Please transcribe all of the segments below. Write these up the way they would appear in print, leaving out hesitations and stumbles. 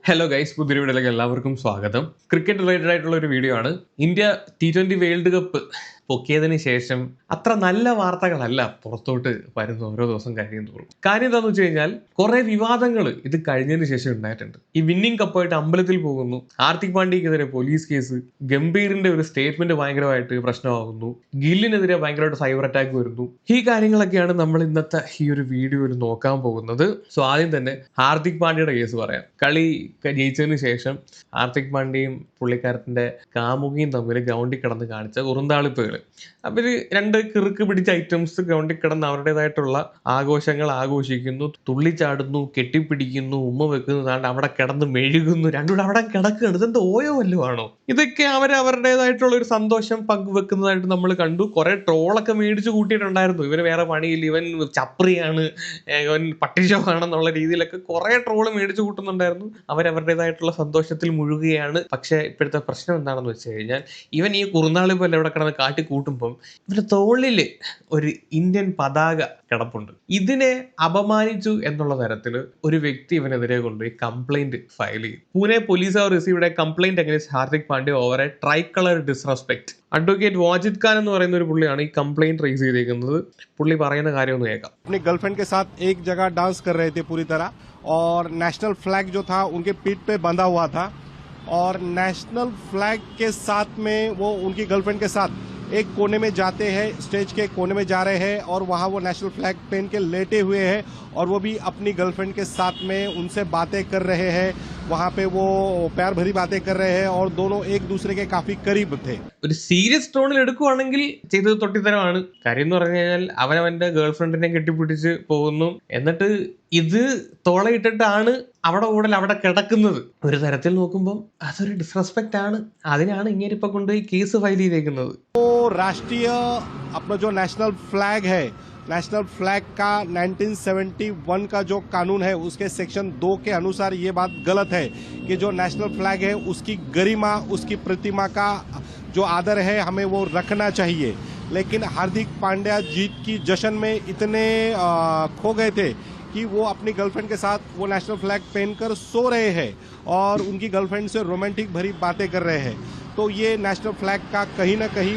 Hello guys, പുതിയ വീഡിയോയിലേക്ക് എല്ലാവർക്കും സ്വാഗതം. ക്രിക്കറ്റ് റിലേറ്റഡ് ആയിട്ടുള്ള ഒരു വീഡിയോ ആണ്. ഇന്ത്യ T20 വേൾഡ് കപ്പ് പൊക്കിയതിന് ശേഷം അത്ര നല്ല വാർത്തകളല്ല പുറത്തോട്ട് വരുന്ന ഓരോ ദിവസം കഴിയും തോറും. കാര്യം എന്താണെന്ന് വെച്ച് കഴിഞ്ഞാൽ കുറെ വിവാദങ്ങൾ ഇത് കഴിഞ്ഞതിന് ശേഷം ഉണ്ടായിട്ടുണ്ട്. ഈ വിന്നിംഗ് കപ്പായിട്ട് അമ്പലത്തിൽ പോകുന്നു, ഹാർദിക് പാണ്ഡ്യക്കെതിരെ പോലീസ് കേസ്, ഗംഭീറിന്റെ ഒരു സ്റ്റേറ്റ്മെന്റ് ഭയങ്കരമായിട്ട് പ്രശ്നമാകുന്നു, ഗില്ലിനെതിരെ ഭയങ്കരമായിട്ട് സൈബർ അറ്റാക്ക് വരുന്നു. ഈ കാര്യങ്ങളൊക്കെയാണ് നമ്മൾ ഇന്നത്തെ ഈ ഒരു വീഡിയോയിൽ നോക്കാൻ പോകുന്നത്. സോ ആദ്യം തന്നെ ഹാർദിക് പാണ്ഡ്യയുടെ കേസ് പറയാം. കളി ജയിച്ചതിന് ശേഷം ഹാർദിക് പാണ്ഡ്യയും പുള്ളിക്കാരത്തിന്റെ കാമുകിയും തമ്മിൽ ഗ്രൗണ്ടിൽ കിടന്ന് കാണിച്ച കുറുന്താളിപ്പുകൾ. അവര് രണ്ട് കിറുക്ക് പിടിച്ച ഐറ്റംസ് ഗ്രൗണ്ടിൽ കിടന്ന് അവരുടേതായിട്ടുള്ള ആഘോഷങ്ങൾ ആഘോഷിക്കുന്നു, തുള്ളിച്ചാടുന്നു, കെട്ടിപ്പിടിക്കുന്നു, ഉമ്മ വെക്കുന്നു, അവിടെ കിടന്ന് മെഴുകുന്നു, രണ്ടുകൂടെ അവിടെ കിടക്കുകയാണ്. ഇതെന്ത് ഓയോ വല്ലോ ആണോ? ഇതൊക്കെ അവരുടേതായിട്ടുള്ള ഒരു സന്തോഷം പങ്കുവെക്കുന്നതായിട്ട് നമ്മൾ കണ്ടു. കുറെ ട്രോളൊക്കെ മേടിച്ചു കൂട്ടിയിട്ടുണ്ടായിരുന്നു. ഇവന് വേറെ പണിയില്ല, ഇവൻ ചപ്രിയാണ്, ഇവൻ പട്ടിഷോ ആണെന്നുള്ള രീതിയിലൊക്കെ കുറെ ട്രോള് മേടിച്ചു കൂട്ടുന്നുണ്ടായിരുന്നു. അവരവരുടേതായിട്ടുള്ള സന്തോഷത്തിൽ മുഴുകുകയാണ്. പക്ഷെ ഇപ്പോഴത്തെ പ്രശ്നം എന്താണെന്ന് വെച്ച് കഴിഞ്ഞാൽ, ഇവൻ ഈ കുറുനാളിപ്പല്ല ഇവിടെ കിടന്ന് കാട്ടി കൂട്ടുമ്പം ഇവരുടെ തോളില് ഒരു ഇന്ത്യൻ പതാക കിടപ്പുണ്ട്. ഇതിനെ അപമാനിച്ചു എന്നുള്ള തരത്തിൽ ഒരു വ്യക്തി ഇവനെതിരെ കൊണ്ടുപോയി കംപ്ലൈന്റ് ഫയൽ ചെയ്യും. Pune police have received a complaint against Hardik Pandya over a tricolour disrespect. Advocate Wajid Khan എന്ന് പറയുന്ന ഒരു പുള്ളിയാണ് ഈ കംപ്ലൈന്റ് റേസ് ചെയ്തേക്കുന്നത്. പുള്ളി പറയുന്ന കാര്യം ഒന്ന് കേൾക്കാം. अपनी गर्लफ्रेंड के साथ एक जगह डांस कर रहे थे पूरी तरह, और नेशनल फ्लैग जो था उनके पीठ पे बंधा हुआ था, और नेशनल फ्लैग के साथ में वो उनकी गर्लफ्रेंड के साथ एक कोने में जाते हैं, स्टेज के कोने में जा रहे हैं, और वहाँ वो नेशनल फ्लैग पहन के लेटे हुए हैं, और वो भी अपनी गर्लफ्रेंड के साथ में उनसे बातें कर रहे हैं. वहाँ पे वो प्यार भरी बातें कर रहे हैं, और दोनों एक दूसरे के काफी करीब थे. ഒരു സീരിയസ് ടോണിൽ എടുക്കുവാണെങ്കിൽ ചെയ്തത് തൊട്ടിത്തരമാണ്. കാര്യം എന്ന് പറഞ്ഞു കഴിഞ്ഞാൽ അവനവന്റെ ഗേൾഫ്രണ്ടിനെ കെട്ടിപ്പിടിച്ച് പോകുന്നു, എന്നിട്ട് ഇത് തോളയിട്ടിട്ടാണ് അവിടെ കൂടുതൽ അവിടെ കിടക്കുന്നത്. ഒരു തരത്തിൽ നോക്കുമ്പോൾ അതൊരു ഡിസ്റെസ്പെക്ട് ആണ്. അതിനാണ് ഇങ്ങനെ ഇപ്പൊ കൊണ്ടുപോയി കേസ് ഫയൽ ചെയ്തേക്കുന്നത്. राष्ट्रीय अपना जो नेशनल फ्लैग है, नेशनल फ्लैग का 1971 का जो कानून है उसके सेक्शन 2 के अनुसार ये बात गलत है कि जो नेशनल फ्लैग है उसकी गरिमा, उसकी प्रतिमा का जो आदर है हमें वो रखना चाहिए. लेकिन हार्दिक पांड्या जीत की जश्न में इतने खो गए थे कि वो अपनी गर्लफ्रेंड के साथ वो नेशनल फ्लैग पहनकर सो रहे हैं, और उनकी गर्लफ्रेंड से रोमांटिक भरी बातें कर रहे हैं. तो ये नेशनल फ्लैग का कहीं ना कहीं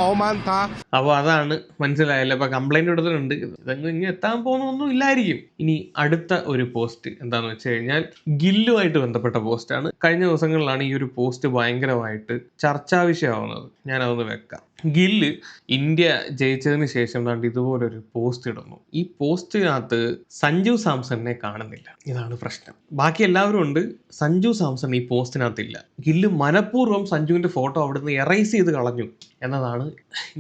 अवमान था. അപ്പോൾ അതാണ് മനസ്സിലായല്ലോ. ഇപ്പൊ കംപ്ലൈന്റ് കൊടുത്തിട്ടുണ്ട്. ഇതങ്ങ് ഇനി എത്താൻ പോകുന്നൊന്നും ഇല്ലായിരിക്കും. ഇനി അടുത്ത ഒരു പോസ്റ്റ് എന്താന്ന് വെച്ച് കഴിഞ്ഞാൽ ഗില്ലുമായിട്ട് ബന്ധപ്പെട്ട പോസ്റ്റാണ്. കഴിഞ്ഞ ദിവസങ്ങളിലാണ് ഈ ഒരു പോസ്റ്റ് ഭയങ്കരമായിട്ട് ചർച്ചാ വിഷയമാവുന്നത്. ഞാനതൊന്ന് വെക്കാം. ഗില്ല് ഇന്ത്യ ജയിച്ചതിന് ശേഷം ഇതുപോലൊരു പോസ്റ്റ് ഇടുന്നു. ഈ പോസ്റ്റിനകത്ത് സഞ്ജു സാംസണിനെ കാണുന്നില്ല. ഇതാണ് പ്രശ്നം. ബാക്കി എല്ലാവരും ഉണ്ട്, സഞ്ജു സാംസൺ ഈ പോസ്റ്റിനകത്തില്ല. ഗില്ല് മനഃപൂർവ്വം സഞ്ജുവിന്റെ ഫോട്ടോ അവിടുന്ന് എറൈസ് ചെയ്ത് കളഞ്ഞു എന്നതാണ്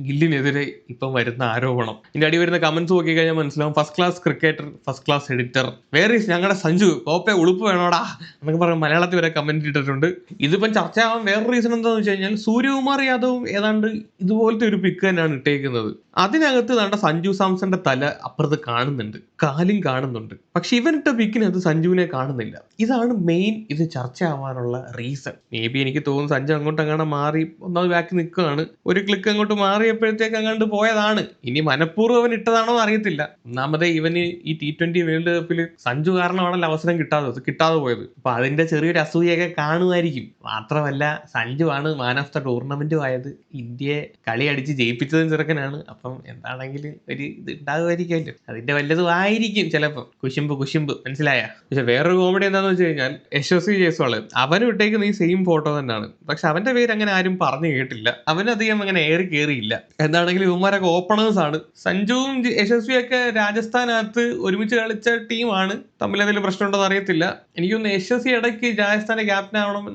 ഗില്ലിനെതിരെ ഇപ്പം വരുന്ന ആരോപണം. ഇതിന്റെ അടി വരുന്ന കമന്റ്സ് നോക്കി കഴിഞ്ഞാൽ മനസ്സിലാവും. First class cricketer, first class editor, വേറെ ഞങ്ങളുടെ സഞ്ജു കോപ്പെ ഉളുപ്പ് വേണോടാ എന്നൊക്കെ പറഞ്ഞ് മലയാളത്തിൽ വരെ കമന്റ് ഇട്ടിട്ടുണ്ട്. ഇതിപ്പം ചർച്ചയാവാൻ വേറൊരു റീസൺ എന്താണെന്ന് വെച്ച് കഴിഞ്ഞാൽ, സൂര്യകുമാർ യാദവും ഏതാണ്ട് ഇതുപോലത്തെ ഒരു പിക്ക് തന്നെയാണ് ഇട്ടേക്കുന്നത്. അതിനകത്ത് വേണ്ട സഞ്ജു സാംസന്റെ തല അപ്പുറത്ത് കാണുന്നുണ്ട്, കാലും കാണുന്നുണ്ട്. പക്ഷെ ഇവനിട്ട പിക്കിനകത്ത് സഞ്ജുവിനെ കാണുന്നില്ല. ഇതാണ് മെയിൻ ഇത് ചർച്ചയാവാനുള്ള റീസൺ. മേ ബി എനിക്ക് തോന്നുന്നു സഞ്ജു അങ്ങോട്ട് അങ്ങനെ മാറി ഒന്നാമത് ബാക്കി നിൽക്കുകയാണ്. ഒരു ക്ലിക്ക് അങ്ങോട്ട് മാറിയപ്പോഴത്തേക്ക് അങ്ങോട്ട് പോയതാണ്. ഇനി മനഃപൂർവ്വം അവൻ ഇട്ടതാണോ അറിയത്തില്ല. ഒന്നാമതേ ഇവന് ഈ T20 വേൾഡ് കപ്പിൽ സഞ്ജു കാരണമാണല്ലോ അവസരം കിട്ടാതെ പോയത്. അപ്പൊ അതിന്റെ ചെറിയൊരു അസൂയൊക്കെ കാണുമായിരിക്കും. മാത്രമല്ല സഞ്ജു ആണ് മാൻ ഓഫ് ദ ടൂർണമെന്റും ആയത്. ഇന്ത്യയെ കളി അടിച്ച് ജയിപ്പിച്ചതും ചെറുക്കനാണ്. അപ്പം എന്താണെങ്കിലും ഒരു ഇത് ഉണ്ടാകുമായിരിക്കുമല്ലോ. അതിന്റെ വല്ലതും ആയിരിക്കും ചിലപ്പോൾ. കുശുമ്പ് മനസ്സിലായ. പക്ഷെ വേറൊരു കോമഡി എന്താണെന്ന് വെച്ച് കഴിഞ്ഞാൽ, യശസ്വി ജയ്സ്വാൾ അവനും ഇട്ടേക്കുന്ന ഈ സെയിം ഫോട്ടോ തന്നെയാണ്. പക്ഷെ അവന്റെ പേര് അങ്ങനെ ആരും പറഞ്ഞു കേട്ടില്ല. അവനധികം അങ്ങനെ ഏറി കയറിയില്ല. എന്താണെങ്കിലും ഇവന്മാരൊക്കെ ഓപ്പണേഴ്സ് ആണ്. സഞ്ജുവും യശസ്വിയൊക്കെ രാജസ്ഥാനകത്ത് ഒരുമിച്ച് കളിച്ച ടീമാണ്. തമ്മിൽ എന്തെങ്കിലും പ്രശ്നമുണ്ടോന്ന് അറിയത്തില്ല. എനിക്കൊന്ന് യശസ്വി ഇടയ്ക്ക് രാജസ്ഥാന്റെ ക്യാപ്റ്റൻ ആവണം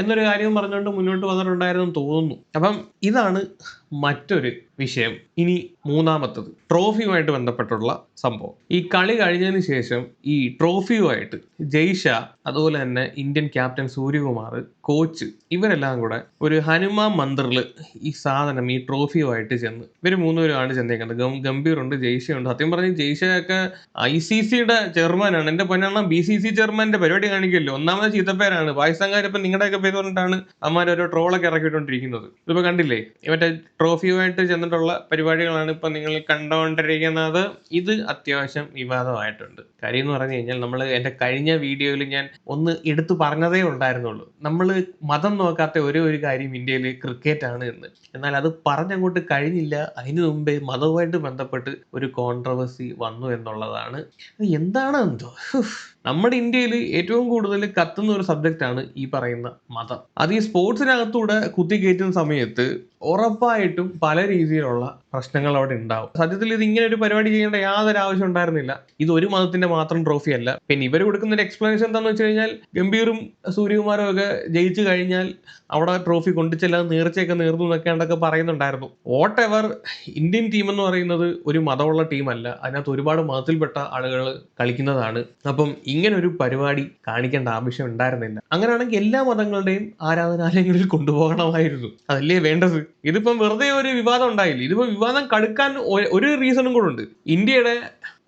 എന്നൊരു കാര്യം പറഞ്ഞുകൊണ്ട് മുന്നോട്ട് വന്നിട്ടുണ്ടായിരുന്നു തോന്നുന്നു. അപ്പം ഇതാണ് മറ്റൊരു വിഷയം. ഇനി മൂന്നാമത്തത് ട്രോഫിയുമായിട്ട് ബന്ധപ്പെട്ടുള്ള സംഭവം. ഈ കളി കഴിഞ്ഞതിന് ശേഷം ഈ ട്രോഫിയുമായിട്ട് ജയ്ഷ, അതുപോലെ തന്നെ ഇന്ത്യൻ ക്യാപ്റ്റൻ സൂര്യകുമാർ, കോച്ച്, ഇവരെല്ലാം കൂടെ ഒരു ഹനുമാൻ മന്ദിറിൽ ഈ സാധനം ഈ ട്രോഫിയുമായിട്ട് ചെന്ന് ഇവർ മൂന്നുപേരുമാണ് ചെന്നേക്കുന്നത്. ഗംഭീറുണ്ട്, ജയ്ഷയുണ്ട്. സത്യം പറഞ്ഞ് ജയ്ഷയൊക്കെ ICCയുടെ ചെയർമാനാണ്. എന്റെ പൊന്നെണ്ണം BCC ചെയർമാന്റെ പരിപാടി കാണിക്കല്ലോ. ഒന്നാമത് ചീത്തപ്പേരാണ്. പാകിസ്ഥാൻകാരിപ്പം നിങ്ങളുടെയൊക്കെ പേര് പറഞ്ഞിട്ടാണ് അമ്മാരോരോ ട്രോളൊക്കെ ഇറക്കിക്കൊണ്ടിരിക്കുന്നത്. ഇതിപ്പോ കണ്ടില്ലേ, മറ്റേ ട്രോഫിയുമായിട്ട് ചെന്നിട്ടുള്ള പരിപാടികളാണ് ഇപ്പൊ നിങ്ങൾ കണ്ടുകൊണ്ടിരിക്കുന്നത്. ഇത് അത്യാവശ്യം വിവാദമായിട്ടുണ്ട്. കാര്യം എന്ന് പറഞ്ഞു കഴിഞ്ഞാൽ നമ്മൾ എൻ്റെ കഴിഞ്ഞ വീഡിയോയിൽ ഞാൻ ഒന്ന് എടുത്തു പറഞ്ഞതേ ഉണ്ടായിരുന്നുള്ളൂ, നമ്മൾ മതം നോക്കാത്ത ഒരു കാര്യം ഇന്ത്യയിൽ ക്രിക്കറ്റ് ആണ് എന്ന്. എന്നാൽ അത് പറഞ്ഞങ്ങോട്ട് കഴിഞ്ഞില്ല, അതിനു മുമ്പേ മതവുമായിട്ട് ബന്ധപ്പെട്ട് ഒരു കോൺട്രവേഴ്സി വന്നു എന്നുള്ളതാണ്. എന്താണ് എന്തോ നമ്മുടെ ഇന്ത്യയിൽ ഏറ്റവും കൂടുതൽ കത്തുന്ന ഒരു സബ്ജക്റ്റാണ് ഈ പറയുന്ന മതം. അത് ഈ സ്പോർട്സിനകത്തൂടെ കുത്തിക്കയറ്റുന്ന സമയത്ത് ഉറപ്പായിട്ടും പല രീതിയിലുള്ള പ്രശ്നങ്ങൾ അവിടെ ഉണ്ടാവും. സത്യത്തിൽ ഇത് ഇങ്ങനെ ഒരു പരിപാടി ചെയ്യേണ്ട യാതൊരു ആവശ്യം ഉണ്ടായിരുന്നില്ല. ഇത് ഒരു മതത്തിന്റെ മാത്രം ട്രോഫി അല്ല. പിന്നെ ഇവർ കൊടുക്കുന്ന ഒരു എക്സ്പ്ലനേഷൻ എന്താണെന്ന് വെച്ച് കഴിഞ്ഞാൽ, ഗംഭീറും സൂര്യകുമാറും ഒക്കെ ജയിച്ചു കഴിഞ്ഞാൽ അവിടെ ട്രോഫി കൊണ്ടുചെല്ലാതെ നേർച്ചയൊക്കെ നേർന്നു എന്നൊക്കെ പറയുന്നുണ്ടായിരുന്നു. വാട്ട് എവർ, ഇന്ത്യൻ ടീം എന്ന് പറയുന്നത് ഒരു മതമുള്ള ടീമല്ല, അതിനകത്ത് ഒരുപാട് മതത്തിൽപ്പെട്ട ആളുകൾ കളിക്കുന്നതാണ്. അപ്പം ഇങ്ങനെ ഒരു പരിപാടി കാണിക്കേണ്ട ആവശ്യം ഉണ്ടായിരുന്നില്ല. അങ്ങനെയാണെങ്കിൽ എല്ലാ മതങ്ങളുടെയും ആരാധനാലയങ്ങളിൽ കൊണ്ടുപോകണമായിരുന്നു, അതല്ലേ വേണ്ടത്. ഇതിപ്പം വെറുതെ ഒരു വിവാദം ഉണ്ടായില്ല. ഇതിപ്പോ വിവാദം കടുക്കാൻ ഒരു റീസണും കൂടെ ഉണ്ട്. ഇന്ത്യയുടെ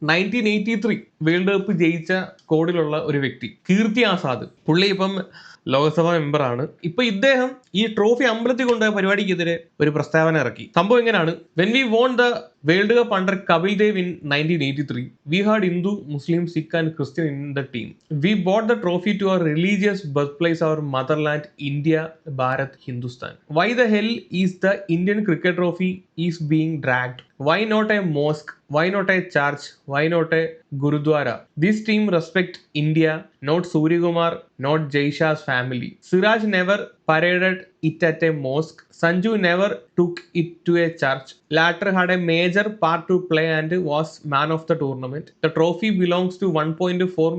1983 വേൾഡ് കപ്പ് ജയിച്ച സ്ക്വാഡിലുള്ള ഒരു വ്യക്തി കീർത്തി ആസാദ്, പുള്ളി ഇപ്പം ലോക്സഭാ മെമ്പറാണ്. ഇപ്പൊ ഇദ്ദേഹം ഈ ട്രോഫി അമ്പലത്തിൽ കൊണ്ടുപോയ പരിപാടിക്കെതിരെ ഒരു പ്രസ്താവന ഇറക്കി. സംഭവം എങ്ങനെയാണ്? When we won the world cup under Kapil Dev in 1983, we had Hindu, Muslim, Sikh and Christian in the team. We brought the trophy to our religious birthplace, our motherland, India, Bharat, Hindustan. Why the hell is the Indian cricket trophy is being dragged? Why not a mosque? Why not a church? Why not a Gurudwara? This team respect India, not Suryakumar, not Jaisha's family. Siraj never paraded it at a mosque. Sanju never took it to a church. Latter had a major part to play and was man of the tournament. The trophy belongs to 1.4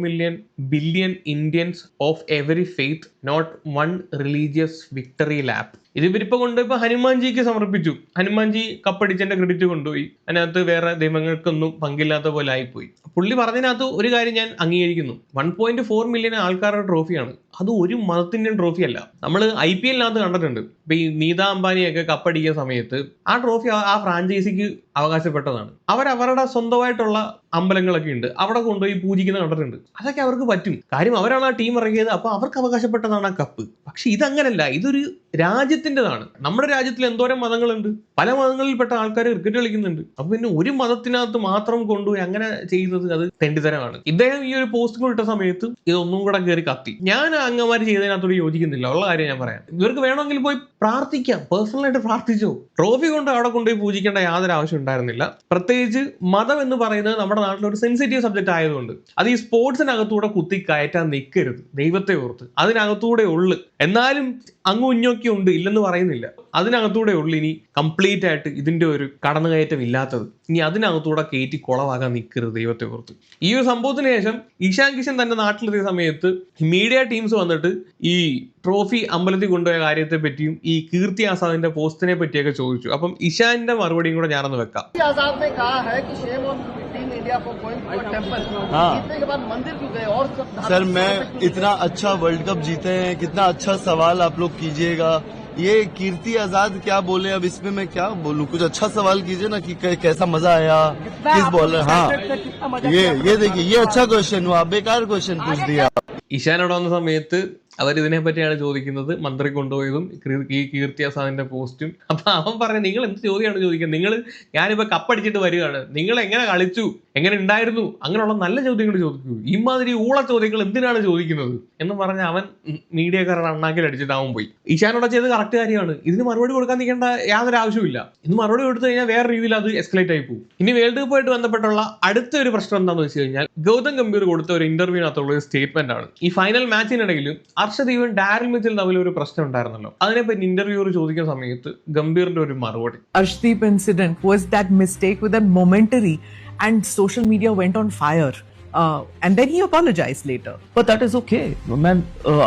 billion Indians of every faith, not one religious victory lap. ഇതിവരിപ്പോൾ കൊണ്ടുപോയി ഹനുമാൻജിക്ക് സമർപ്പിച്ചു. Hanumanji കപ്പടിച്ചതിന്റെ credit കൊണ്ടുപോയി. അതിനകത്ത് വേറെ ദൈവങ്ങൾക്കൊന്നും പങ്കില്ലാത്ത പോലെ ആയിപ്പോയി. പുള്ളി പറഞ്ഞതിനകത്ത് ഒരു കാര്യം ഞാൻ അംഗീകരിക്കുന്നു. 1.4 മില്യൺ ആൾക്കാരുടെ ട്രോഫിയാണ്. അത് ഒരു മതത്തിൻ്റെയും ട്രോഫി അല്ല. നമ്മൾ IPL-നകത്ത് കണ്ടിട്ടുണ്ട്. ഇപ്പൊ ഈ നീത അംബാനിയൊക്കെ കപ്പടിക്കുന്ന സമയത്ത് ആ ട്രോഫി ആ ഫ്രാഞ്ചൈസിക്ക് അവകാശപ്പെട്ടതാണ്. അവരവരുടെ സ്വന്തമായിട്ടുള്ള അമ്പലങ്ങളൊക്കെ ഉണ്ട്, അവിടെ കൊണ്ടുപോയി പൂജിക്കുന്ന കണ്ടിട്ടുണ്ട്. അതൊക്കെ അവർക്ക് പറ്റും. കാര്യം അവരാണ് ആ ടീം ഇറങ്ങിയത്, അപ്പൊ അവർക്ക് അവകാശപ്പെട്ടതാണ് ആ കപ്പ്. പക്ഷെ ഇതങ്ങനല്ല, ഇതൊരു രാജ്യത്തിൻ്റെതാണ്. നമ്മുടെ രാജ്യത്തിൽ എന്തോരം മതങ്ങളുണ്ട്, പല മതങ്ങളിൽപ്പെട്ട ആൾക്കാർ ക്രിക്കറ്റ് കളിക്കുന്നുണ്ട്. അപ്പൊ പിന്നെ ഒരു മതത്തിനകത്ത് മാത്രം കൊണ്ടുപോയി അങ്ങനെ ചെയ്യുന്നത് അത് തെണ്ടിത്തരമാണ്. ഇദ്ദേഹം ഈ ഒരു പോസ്റ്റ് ഇട്ട സമയത്ത് ഇതൊന്നും കൂടെ കയറി കത്തി. ഞാൻ അങ്ങമാര് ചെയ്തതിനകത്തോട് യോജിക്കുന്നില്ല, ഉള്ള കാര്യം ഞാൻ പറയാം. ഇവർക്ക് വേണമെങ്കിൽ പോയി പ്രാർത്ഥിക്കാം, പേഴ്സണലായിട്ട് പ്രാർത്ഥിച്ചോ. ട്രോഫി കൊണ്ട് അവിടെ കൊണ്ടുപോയി പൂജിക്കേണ്ട യാതൊരു ആവശ്യം ഉണ്ടായിരുന്നില്ല. പ്രത്യേകിച്ച് മതം എന്ന് പറയുന്നത് നമ്മുടെ നാട്ടിൽ ഒരു സെൻസിറ്റീവ് സബ്ജക്റ്റ് ആയതുകൊണ്ട് അത് ഈ സ്പോർട്സിനകത്തൂടെ കുത്തി കയറ്റാൻ നിൽക്കരുത്. ദൈവത്തെ ഓർത്ത് അതിനകത്തൂടെ ഉള്ളു. എന്നാലും അങ്ങും ഇഞ്ഞൊക്കെ ഉണ്ട്, ഇല്ലെന്ന് പറയുന്നില്ല. അതിനകത്തൂടെ ഉള്ളു ഇനി കംപ്ലീറ്റ് ആയിട്ട് ഇതിന്റെ ഒരു കടന്നുകയറ്റം ഇല്ലാത്തത്. ഇനി അതിനകത്തൂടെ കയറ്റി കുളവാകാൻ നിൽക്കരുത്, ദൈവത്തെ ഓർത്ത്. ഈ ഒരു സംഭവത്തിന് ശേഷം ഇഷാൻ കിഷൻ തന്റെ നാട്ടിലെത്തിയ സമയത്ത് മീഡിയ ടീംസ് വന്നിട്ട് ഈ ട്രോഫി അമ്പലത്തിൽ കൊണ്ടുപോയ കാര്യത്തെ പറ്റിയും ഈ കീർത്തി ആസാദിന്റെ പോസ്റ്റിനെ പറ്റിയൊക്കെ ചോദിച്ചു. അപ്പം ഇഷാന്റെ മറുപടിയും കൂടെ ഞാനൊന്ന് വെക്കാം. सर मैं इतना अच्छा वर्ल्ड कप जीते हैं, कितना अच्छा सवाल आप लोग कीजिएगा. ये कीर्ति आजाद क्या बोले, अब इसमें मैं क्या बोलूं? कुछ अच्छा सवाल कीजिए ना कि कैसा मजा आया, किस बॉलर. हाँ ये देखिए, ये अच्छा क्वेश्चन हुआ, बेकार क्वेश्चन पूछ दिया. ഇഷാനോട് വന്ന സമയത്ത് അവരിതിനെ പറ്റിയാണ് ചോദിക്കുന്നത്, മന്ത്രി കൊണ്ടുപോയതും ഈ കീർത്തി ആസാദിന്റെ പോസ്റ്റും. അപ്പൊ അവൻ പറഞ്ഞു, നിങ്ങൾ എന്ത് ചോദ്യമാണ് ചോദിക്കുന്നത്? നിങ്ങൾ ഞാനിപ്പോ കപ്പടിച്ചിട്ട് വരികയാണ്, നിങ്ങൾ എങ്ങനെ കളിച്ചു, എങ്ങനെ ഉണ്ടായിരുന്നു, അങ്ങനെയുള്ള നല്ല ചോദ്യങ്ങൾ ചോദിക്കൂ. ഇമാതിരി ഊള ചോദ്യങ്ങൾ എന്തിനാണ് ചോദിക്കുന്നത് എന്ന് പറഞ്ഞ് അവൻ മീഡിയക്കാരുടെ അണ്ണാക്കിൽ അടിച്ചിട്ട് അവൻ പോയി. ഇഷാനോട് ചെയ്ത് കറക്റ്റ് കാര്യമാണ്. ഇതിന് മറുപടി കൊടുക്കാൻ നിൽക്കേണ്ട യാതൊരു ആവശ്യമില്ല. ഇന്ന് മറുപടി കൊടുത്തു കഴിഞ്ഞാൽ വേറെ രീതിയിൽ അത് എസ്കലേറ്റ് ആയി പോകും. ഇനി വേൾഡ് കപ്പുമായിട്ട് ബന്ധപ്പെട്ടുള്ള അടുത്ത ഒരു പ്രശ്നം എന്താണെന്ന് വെച്ച് കഴിഞ്ഞാൽ, ഗൗതം ഗംഭീർ കൊടുത്ത ഒരു ഇന്റർവ്യൂവിനകത്തുള്ള ഒരു സ്റ്റേറ്റ്മെന്റ് ആണ്. ഈ ഫൈനൽ മാച്ചിനിടയിലും അർഷദീപും ഡാരൽ മിച്ചൽ തമ്മിൽ ഒരു പ്രശ്നം ഉണ്ടായിരുന്നല്ലോ. അതിനെപ്പറ്റി ഇന്റർവ്യൂർ ചോദിക്കുന്ന സമയത്ത് ഗംഭീറിന്റെ ഒരു മറുപടി, Arshdeep incident was that mistake with that momentary, and social media went on fire, and then he apologized later. But that is okay, man.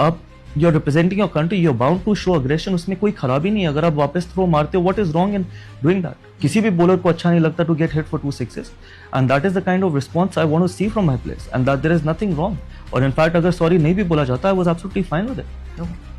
आप you're representing your country, you're bound to show aggression. उसमें कोई खराबी नहीं है अगर आप वापस throw मारते हो. What is wrong in doing that? किसी भी bowler को अच्छा नहीं लगता to get hit for 2 sixes, and that is the kind of response I want to see from my players, and that there is nothing wrong. Or in fact, अगर sorry नहीं भी बोला जाता, I was absolutely fine with it.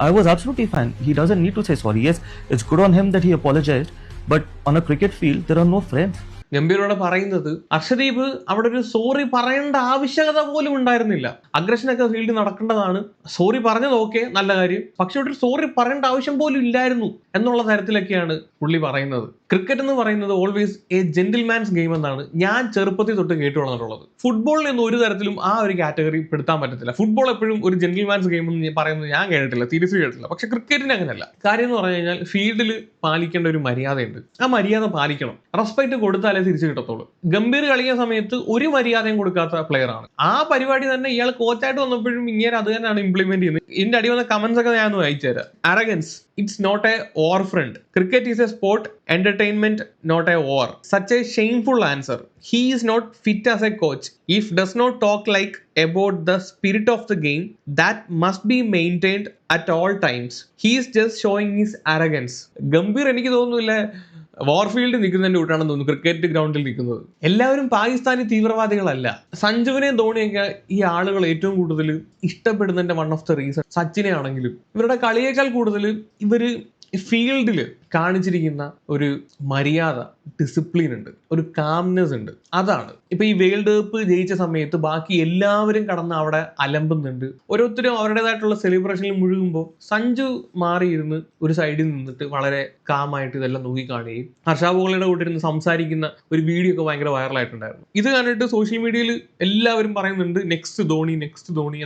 I was absolutely fine. He doesn't need to say sorry. Yes, it's good on him that he apologized, but on a cricket field there are no friends. ഗംഭീരോടെ പറയുന്നത്, അർഷദീപ് അവിടെ ഒരു sorry പറയേണ്ട ആവശ്യകത പോലും ഉണ്ടായിരുന്നില്ല. അഗ്രഷനൊക്കെ ഫീൽഡിൽ നടക്കേണ്ടതാണ്. Sorry പറഞ്ഞത് okay, നല്ല കാര്യം. പക്ഷെ ഒരു സോറി പറയേണ്ട ആവശ്യം പോലും ഇല്ലായിരുന്നു എന്നുള്ള തരത്തിലൊക്കെയാണ് പുള്ളി പറയുന്നത്. ക്രിക്കറ്റ് എന്ന് പറയുന്നത് ഓൾവേസ് എ ജെന്റിൽമാൻസ് ഗെയിം എന്നാണ് ഞാൻ ചെറുപ്പത്തിൽ തൊട്ട് കേട്ടു വളർന്നിട്ടുള്ളത്. ഫുട്ബോളിനൊന്നും ഒരു തരത്തിലും ആ ഒരു കാറ്റഗറി പെടുത്താൻ പറ്റത്തില്ല. ഫുട്ബോൾ എപ്പോഴും ഒരു ജെന്റിൽമാൻസ് ഗെയിം എന്ന് പറയുന്നത് ഞാൻ കേട്ടിട്ടില്ല, സീരിയസ്ലി കേട്ടിട്ടില്ല. പക്ഷെ ക്രിക്കറ്റിന് അങ്ങനെയല്ല. കാര്യം എന്ന് പറഞ്ഞു കഴിഞ്ഞാൽ ഫീൽഡിൽ പാലിക്കേണ്ട ഒരു മര്യാദയുണ്ട്. ആ മര്യാദ പാലിക്കണം. റെസ്പെക്ട് കൊടുത്താലേ തിരിച്ചു കിട്ടത്തുള്ളൂ. ഗംഭീർ കളിക്കുന്ന സമയത്ത് ഒരു മര്യാദയും കൊടുക്കാത്ത പ്ലെയർ ആണ്. ആ പരിപാടി തന്നെ ഇയാൾ കോച്ചായിട്ട് വന്നപ്പോഴും ഇങ്ങനെ അത് തന്നെയാണ് ഇംപ്ലിമെന്റ് ചെയ്യുന്നത്. ഇതിന്റെ അടി വന്ന കമന്റ്സ് ഒക്കെ ഞാൻ വായിച്ചു തരാം. Arrogance, it's not a war friend. Cricket is a sport, entertainment, not a war. Such a shameful answer. He is not fit as a coach. If does not talk like about the spirit of the game that must be maintained at all times. He is just showing his arrogance. Gambhir എനിക്ക് തോന്നുന്നില്ല വാർഫീൽഡ് നിൽക്കുന്നതിന്റെ കൂട്ടാണെന്ന് തോന്നുന്നു cricket ഗ്രൗണ്ടിൽ നിൽക്കുന്നത്. എല്ലാവരും പാകിസ്ഥാനി തീവ്രവാദികളല്ല. സഞ്ജുവിനെയും ധോണിയൊക്കെ ഈ ആളുകൾ ഏറ്റവും കൂടുതൽ ഇഷ്ടപ്പെടുന്നതിന്റെ വൺ ഓഫ് ദ റീസൺ സച്ചിനെ ആണെങ്കിലും ഇവരുടെ കളിയേക്കാൾ കൂടുതൽ ഇവര് ഫീൽഡിൽ കാണിച്ചിരിക്കുന്ന ഒരു മര്യാദ, ഡിസിപ്ലിൻ ഉണ്ട്, ഒരു കാംനെസ് ഉണ്ട്. അതാണ് ഇപ്പൊ ഈ വേൾഡ് കപ്പ് ജയിച്ച സമയത്ത് ബാക്കി എല്ലാവരും കടന്ന് അവിടെ അലമ്പുന്നുണ്ട്. ഓരോരുത്തരും അവരുടേതായിട്ടുള്ള സെലിബ്രേഷനിൽ മുഴുകുമ്പോൾ സഞ്ജു മാറിയിരുന്ന് ഒരു സൈഡിൽ നിന്നിട്ട് വളരെ കാമായിട്ട് ഇതെല്ലാം നോക്കിക്കാണുകയും ഹർഷ ബോളയുടെ കൂടെ ഇരുന്ന് സംസാരിക്കുന്ന ഒരു വീഡിയോ ഒക്കെ ഭയങ്കര വൈറലായിട്ടുണ്ടായിരുന്നു. ഇത് കണ്ടിട്ട് സോഷ്യൽ മീഡിയയിൽ എല്ലാവരും പറയുന്നുണ്ട് നെക്സ്റ്റ് ധോണി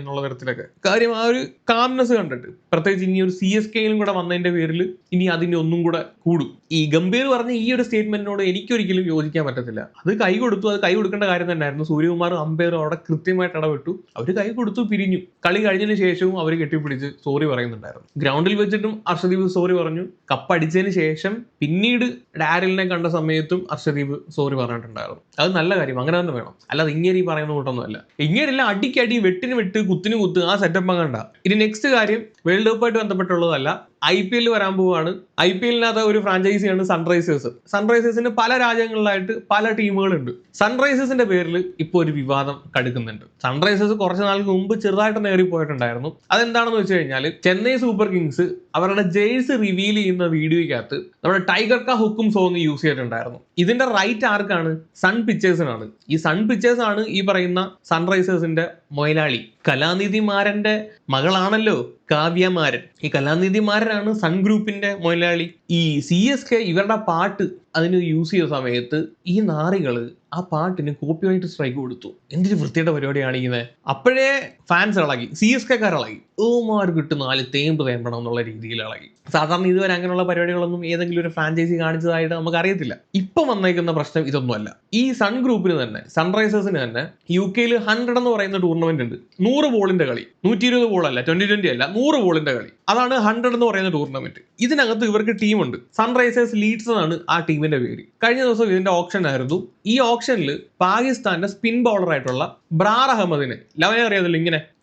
എന്നുള്ള തരത്തിലൊക്കെ. കാര്യം ആ ഒരു കാംനെസ് കണ്ടിട്ട്, പ്രത്യേകിച്ച് ഇനി ഒരു CSKയിലും കൂടെ വന്നതിന്റെ പേരിൽ ഇനി അതിന്റെ ഒന്നും കൂടെ കൂടും. ഈ ഗംഭീർ പറഞ്ഞ ഈ ഒരു സ്റ്റേറ്റ്മെന്റിനോട് എനിക്കൊരിക്കലും യോജിക്കാൻ പറ്റത്തില്ല. അത് കൈ കൊടുത്തു, അത് കൈ കൊടുക്കേണ്ട കാര്യം തന്നെയായിരുന്നു. സൂര്യകുമാർ അമ്പയറും അവിടെ കൃത്യമായിട്ട് ഇടപെട്ടു. അവർ കൈ കൊടുത്തു, പിരിഞ്ഞു. കളി കഴിഞ്ഞതിന് ശേഷവും അവർ കെട്ടിപ്പിടിച്ച് സോറി പറയുന്നുണ്ടായിരുന്നു. ഗ്രൗണ്ടിൽ വെച്ചിട്ടും അർഷദീപ് സോറി പറഞ്ഞു. കപ്പടിച്ചതിന് ശേഷം പിന്നീട് ഡാരിലിനെ കണ്ട സമയത്തും അർഷദീപ് സോറി പറഞ്ഞിട്ടുണ്ടായിരുന്നു. അത് നല്ല കാര്യം, അങ്ങനെ തന്നെ വേണം. അല്ലാതെ ഇങ്ങനെ ഈ പറയുന്ന കൂട്ടൊന്നുമല്ല. ഇങ്ങനെയല്ല അടിക്കടി, വെട്ടിന് വെട്ട്, കുത്തിന് കുത്ത്, ആ സെറ്റപ്പ് കണ്ട. ഇനി നെക്സ്റ്റ് കാര്യം വേൾഡ് കപ്പായിട്ട് ബന്ധപ്പെട്ടുള്ളതല്ല. IPL വരാൻ പോവുകയാണ്. IPLനകത്ത് ഒരു ഫ്രാഞ്ചൈസിയാണ് സൺറൈസേഴ്സ്. സൺറൈസേഴ്സിന് പല രാജ്യങ്ങളിലായിട്ട് പല ടീമുകളുണ്ട്. സൺറൈസേഴ്സിന്റെ പേരിൽ ഇപ്പോൾ ഒരു വിവാദം കടുക്കുന്നുണ്ട്. സൺറൈസേഴ്സ് കുറച്ച് നാൾക്ക് മുമ്പ് ചെറുതായിട്ട് നേറിപ്പോയിട്ടുണ്ടായിരുന്നു. അതെന്താണെന്ന് വെച്ച് കഴിഞ്ഞാൽ ചെന്നൈ സൂപ്പർ കിങ്സ് അവരുടെ ജേഴ്സി റിവീൽ ചെയ്യുന്ന വീഡിയോയ്ക്കകത്ത് നമ്മുടെ ടൈഗർ കാ ഹുക്കും സോങ് യൂസ് ചെയ്തിട്ടുണ്ടായിരുന്നു. ഇതിന്റെ റൈറ്റ് ആർക്കാണ്? സൺ പിക്ചേഴ്സിനാണ്. ഈ സൺ പിക്ചേഴ്സ് ആണ് ഈ പറയുന്ന സൺറൈസേഴ്സിന്റെ മൊയലാളി. കലാനിധി മാരന്റെ മകളാണല്ലോ കാവ്യ മാരൻ. ഈ കലാനിധി മാരനാണ് സൺ ഗ്രൂപ്പിന്റെ മൊയലാളി. ഈ CSK ഇവരുടെ പാട്ട് അതിന് യൂസ് ചെയ്ത സമയത്ത് ഈ നാറികള് ആ പാട്ടിന് കോപ്പിറൈറ്റ് സ്ട്രൈക്ക് കൊടുത്തു. എന്തൊരു വൃത്തിയുടെ പരിപാടിയാണ് ഇങ്ങനെ. അപ്പോഴേ ഫാൻസ് ഇളകി, CSKക്കാർ ഇളകി. ഓമാർക്ക് കിട്ടും 4 തേമ്പ് തേമ്പണം എന്നുള്ള രീതിയിൽ ഇളകി. സാധാരണ ഇതുവരെ അങ്ങനെയുള്ള പരിപാടികളൊന്നും ഏതെങ്കിലും ഒരു ഫ്രാഞ്ചൈസി കാണിച്ചതായിട്ട് നമുക്ക് അറിയത്തില്ല. ഇപ്പം വന്നേക്കുന്ന പ്രശ്നം ഇതൊന്നുമല്ല. ഈ സൺ ഗ്രൂപ്പിന് തന്നെ, സൺറൈസേഴ്സിന് തന്നെ UK 100 എന്ന് പറയുന്ന ടൂർണമെന്റ് ഉണ്ട്. 100 ബോളിന്റെ കളി, 120 ബോളല്ല, 2020 അല്ല, 100 ബോളിന്റെ കളി. അതാണ് 100 എന്ന് പറയുന്ന ടൂർണമെന്റ്. ഇതിനകത്ത് ഇവർക്ക് ടീമുണ്ട്. സൺറൈസേഴ്സ് ലീഡ്സ് എന്നാണ് ആ ടീമിന്റെ പേര്. കഴിഞ്ഞ ദിവസം ഇതിന്റെ ഓപ്ഷൻ ആയിരുന്നു. ഈ ഓപ്ഷനിൽ പാകിസ്ഥാന്റെ സ്പിൻ ബൗളർ ആയിട്ടുള്ള ബ്രാർ അഹമ്മദിനെ, ലവനെ അറിയാതില്ല,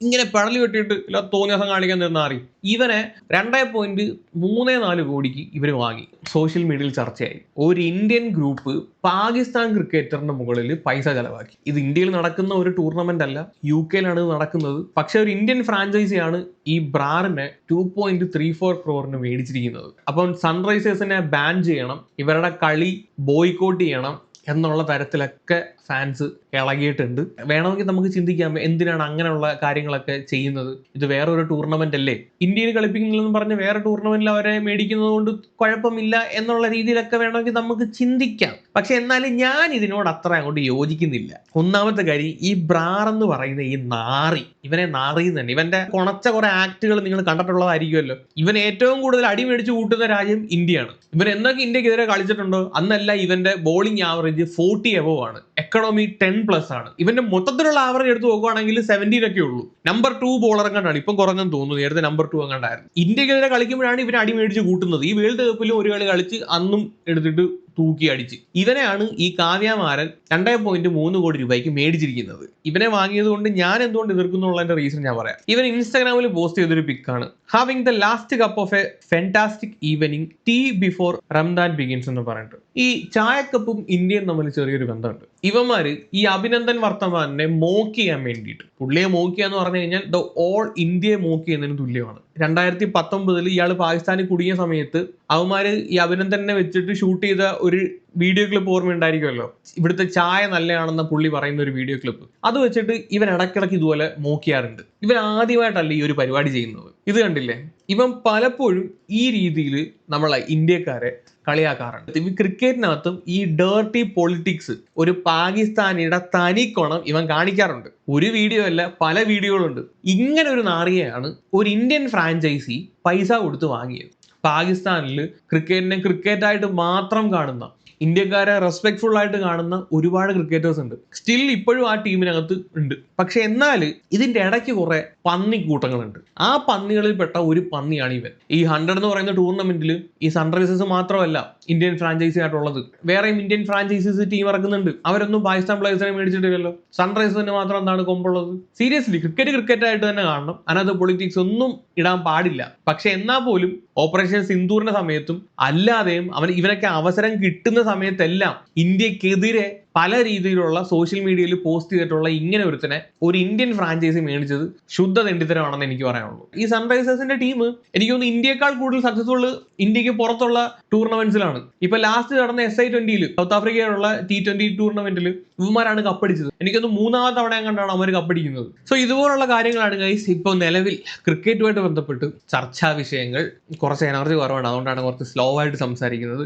ഇങ്ങനെ പടലി വെട്ടിയിട്ട് തോന്നിയ ദിവസം കാണിക്കാൻ നിന്ന അറിയും. ഇവനെ 2.34 കോടിക്ക് ഇവർ വാങ്ങി. സോഷ്യൽ മീഡിയയിൽ ചർച്ചയായി. ഒരു ഇന്ത്യൻ ഗ്രൂപ്പ് പാകിസ്ഥാൻ ക്രിക്കറ്ററിന്റെ മുകളിൽ പൈസ ചെലവാക്കി. ഇത് ഇന്ത്യയിൽ നടക്കുന്ന ഒരു ടൂർണമെന്റ് അല്ല, UK നടക്കുന്നത്. പക്ഷെ ഒരു ഇന്ത്യൻ ഫ്രാഞ്ചൈസിയാണ് ഈ ബ്രാറിനെ 2.34 crore മേടിച്ചിരിക്കുന്നത്. അപ്പം സൺറൈസേഴ്സിനെ ബാൻ ചെയ്യണം, ഇവരുടെ കളി ബോയ്ക്കോട്ട് ചെയ്യണം എന്നുള്ള തരത്തിലൊക്കെ ഫാൻസ് ഇളകിയിട്ടുണ്ട്. വേണമെങ്കിൽ നമുക്ക് ചിന്തിക്കാം, എന്തിനാണ് അങ്ങനെയുള്ള കാര്യങ്ങളൊക്കെ ചെയ്യുന്നത്? ഇത് വേറൊരു ടൂർണമെന്റ് അല്ലേ, ഇന്ത്യയിൽ കളിപ്പിക്കുന്നില്ലെന്ന് പറഞ്ഞ് വേറെ ടൂർണമെന്റിൽ അവരെ മേടിക്കുന്നത് കൊണ്ട് കുഴപ്പമില്ല എന്നുള്ള രീതിയിലൊക്കെ വേണമെങ്കിൽ നമുക്ക് ചിന്തിക്കാം. പക്ഷെ എന്നാലും ഞാൻ ഇതിനോട് അത്ര അങ്ങോട്ട് യോജിക്കുന്നില്ല. ഒന്നാമത്തെ കാര്യം, ഈ ബ്രാർ എന്ന് പറയുന്ന ഈ നാറി, ഇവനെ നാറി തന്നെ. ഇവന്റെ കുണച്ച കുറെ ആക്ടുകൾ നിങ്ങൾ കണ്ടിട്ടുള്ളതായിരിക്കുമല്ലോ. ഇവൻ ഏറ്റവും കൂടുതൽ അടി മേടിച്ച് കൂട്ടുന്ന രാജ്യം ഇന്ത്യയാണ്. ഇവൻ എന്നൊക്കെ ഇന്ത്യക്കെതിരെ കളിച്ചിട്ടുണ്ടോ അന്നല്ല ഇവന്റെ ബോളിംഗ് ആവറേജ് 40 above ആണ്. എക്കണോമി 10+ ആണ്. ഇവന്റെ മൊത്തത്തിലുള്ള ആവറേജ് എടുത്ത് നോക്കുകയാണെങ്കിൽ 17 ഒക്കെ ഉള്ളൂ. നമ്പർ 2 ബോളർ എങ്ങാണ്ടാണ്. ഇപ്പം കുറഞ്ഞെന്ന് തോന്നുന്നു, നേരത്തെ നമ്പർ 2 എങ്ങാണ്ടായിരുന്നു. ഇന്ത്യക്കെതിരെ കളിക്കുമ്പോഴാണ് ഇവർ അടി മേടിച്ച് കൂട്ടുന്നത്. ഈ വേൾഡ് കപ്പിലും ഒരു കളി കളിച്ച് അന്നും എടുത്തിട്ട് തൂക്കി അടിച്ച്. ഇവനെയാണ് ഈ കാവ്യമാരൻ 2.3 കോടി രൂപയ്ക്ക് മേടിച്ചിരിക്കുന്നത്. ഇവനെ വാങ്ങിയത് കൊണ്ട് ഞാൻ എന്തുകൊണ്ട് എതിർക്കുന്നുള്ളതിന്റെ റീസൺ ഞാൻ പറയാം. ഇവൻ ഇൻസ്റ്റാഗ്രാമിൽ പോസ്റ്റ് ചെയ്തൊരു പിക്കാണ്. Having the last cup of a fantastic evening, tea before Ramadan begins എന്ന് പറഞ്ഞിട്ട്. ഈ ചായക്കപ്പും ഇന്ത്യയും തമ്മിൽ ചെറിയൊരു ബന്ധമുണ്ട്. ഇവന്മാര് ഈ അഭിനന്ദൻ വർത്തമാനെ മോക്ക് ചെയ്യാൻ വേണ്ടിയിട്ട്, പുള്ളിയെ മോക്ക് ചെയ്യാന്ന് പറഞ്ഞു കഴിഞ്ഞാൽ ദ ഓൾ ഇന്ത്യയെ മോക്ക് ചെയ്യുന്നതിന് തുല്യമാണ്. 2019 ഇയാൾ പാകിസ്ഥാനിൽ കുടുങ്ങിയ സമയത്ത് അവന്മാര് ഈ അഭിനന്ദനെ വെച്ചിട്ട് ഷൂട്ട് ചെയ്ത ഒരു വീഡിയോ ക്ലിപ്പ് ഓർമ്മ ഉണ്ടായിരിക്കുമല്ലോ. ഇവിടുത്തെ ചായ നല്ലതാണെന്ന പുള്ളി പറയുന്ന ഒരു വീഡിയോ ക്ലിപ്പ്. അത് വെച്ചിട്ട് ഇവൻ ഇടയ്ക്കിടയ്ക്ക് ഇതുപോലെ മോക്ക് ചെയ്യാറുണ്ട്. ഇവൻ ആദ്യമായിട്ടല്ല ഈ ഒരു പരിപാടി ചെയ്യുന്നത്. ഇത് കണ്ടില്ലേ, ഇവൻ പലപ്പോഴും ഈ രീതിയിൽ നമ്മളെ ഇന്ത്യക്കാരെ കളിയാക്കാറുണ്ട്. ഈ ക്രിക്കറ്റിനകത്തും ഈ ഡേർട്ടി പൊളിറ്റിക്സ്, ഒരു പാകിസ്ഥാനിയുടെ തനിക്കോണം ഇവൻ കാണിക്കാറുണ്ട്. ഒരു വീഡിയോ അല്ല, പല വീഡിയോകളുണ്ട്. ഇങ്ങനെ ഒരു നാറിയെയാണ് ഒരു ഇന്ത്യൻ ഫ്രാഞ്ചൈസി പൈസ കൊടുത്ത് വാങ്ങിയത്. പാകിസ്ഥാനിൽ ക്രിക്കറ്റിനെ ക്രിക്കറ്റായിട്ട് മാത്രം കാണുന്ന, ഇന്ത്യക്കാരെ റെസ്പെക്ട്ഫുൾ ആയിട്ട് കാണുന്ന ഒരുപാട് ക്രിക്കറ്റേഴ്സ് ഉണ്ട്. സ്റ്റിൽ ഇപ്പോഴും ആ ടീമിനകത്ത് ഉണ്ട്. പക്ഷെ എന്നാൽ ഇതിന്റെ ഇടയ്ക്ക് കുറെ പന്നിക്കൂട്ടങ്ങളുണ്ട്. ആ പന്നികളിൽപ്പെട്ട ഒരു പന്നിയാണ് ഇവൻ. ഈ 100 എന്ന് പറയുന്ന ടൂർണമെന്റിൽ ഈ സൺറൈസേഴ്സ് മാത്രമല്ല ഇന്ത്യൻ ഫ്രാഞ്ചൈസി ആയിട്ടുള്ളത്, വേറെയും ഇന്ത്യൻ ഫ്രാഞ്ചൈസീസ് ടീം ഇറക്കുന്നുണ്ട്. അവരൊന്നും പാകിസ്ഥാൻ പ്ലേയേഴ്സിനെ മേടിച്ചിട്ടില്ലല്ലോ. സൺറൈസേഴ്സിന് മാത്രം എന്താണ് കൊമ്പുള്ളത്? സീരിയസ്ലി ക്രിക്കറ്റ് ആയിട്ട് തന്നെ കാണണം. അതിനകത്ത് പൊളിറ്റിക്സ് ഒന്നും ഇടാൻ പാടില്ല. പക്ഷെ എന്നാൽ പോലും ഓപ്പറേഷൻ സിന്ദൂറിന്റെ സമയത്തും അല്ലാതെയും ഇവനൊക്കെ അവസരം കിട്ടുന്ന സമയത്തെല്ലാം ഇന്ത്യക്കെതിരെ പല രീതിയിലുള്ള സോഷ്യൽ മീഡിയയിൽ പോസ്റ്റ് ചെയ്തിട്ടുള്ള ഇങ്ങനെ ഒരുത്തനെ ഒരു ഇന്ത്യൻ ഫ്രാഞ്ചൈസി മേടിച്ചത് ശുദ്ധ തെണ്ടിത്തരമാണെന്ന് എനിക്ക് പറയാനുള്ളൂ. ഈ സൺറൈസേഴ്സിന്റെ ടീം എനിക്ക് തോന്നുന്നു ഇന്ത്യയെക്കാൾ കൂടുതൽ സക്സസ്ഫുൾ ഇന്ത്യക്ക് പുറത്തുള്ള ടൂർണമെന്റ്സിലാണ്. ഇപ്പൊ ലാസ്റ്റ് നടന്ന SI20 സൗത്ത് ആഫ്രിക്കയിലുള്ള T20 ടൂർണമെന്റിൽ ഇവന്മാരാണ് കപ്പടിച്ചത്. എനിക്കൊന്ന് 3ാമത്തെ തവണ കണ്ടാണ് അവർ കപ്പടിക്കുന്നത്. സോ ഇതുപോലുള്ള കാര്യങ്ങളാണ് ഗൈസ് ഇപ്പോൾ നിലവിൽ ക്രിക്കറ്റുമായിട്ട് ബന്ധപ്പെട്ട് ചർച്ചാ വിഷയങ്ങൾ. കുറച്ച് എനർജി കുറവാണ്, അതുകൊണ്ടാണ് കുറച്ച് സ്ലോ ആയിട്ട് സംസാരിക്കുന്നത്.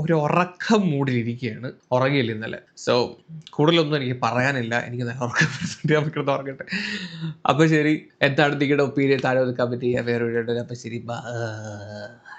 ഒരു ഉറക്കം മൂഡിലിരിക്കുകയാണ്, ഉറങ്ങിയില്ല ഇന്നലെ. സോ കൂടുതലൊന്നും എനിക്ക് പറയാനില്ല. എനിക്ക് നല്ല ഉറക്കം ഉറങ്ങട്ടെ. അപ്പൊ ശരി, എന്താണ് നിങ്ങളുടെ ഒപ്പീനിയൻ താഴെ കമന്റ് ചെയ്യുക. വേറെ വീഡിയോ. അപ്പൊ ശരി, ബൈ.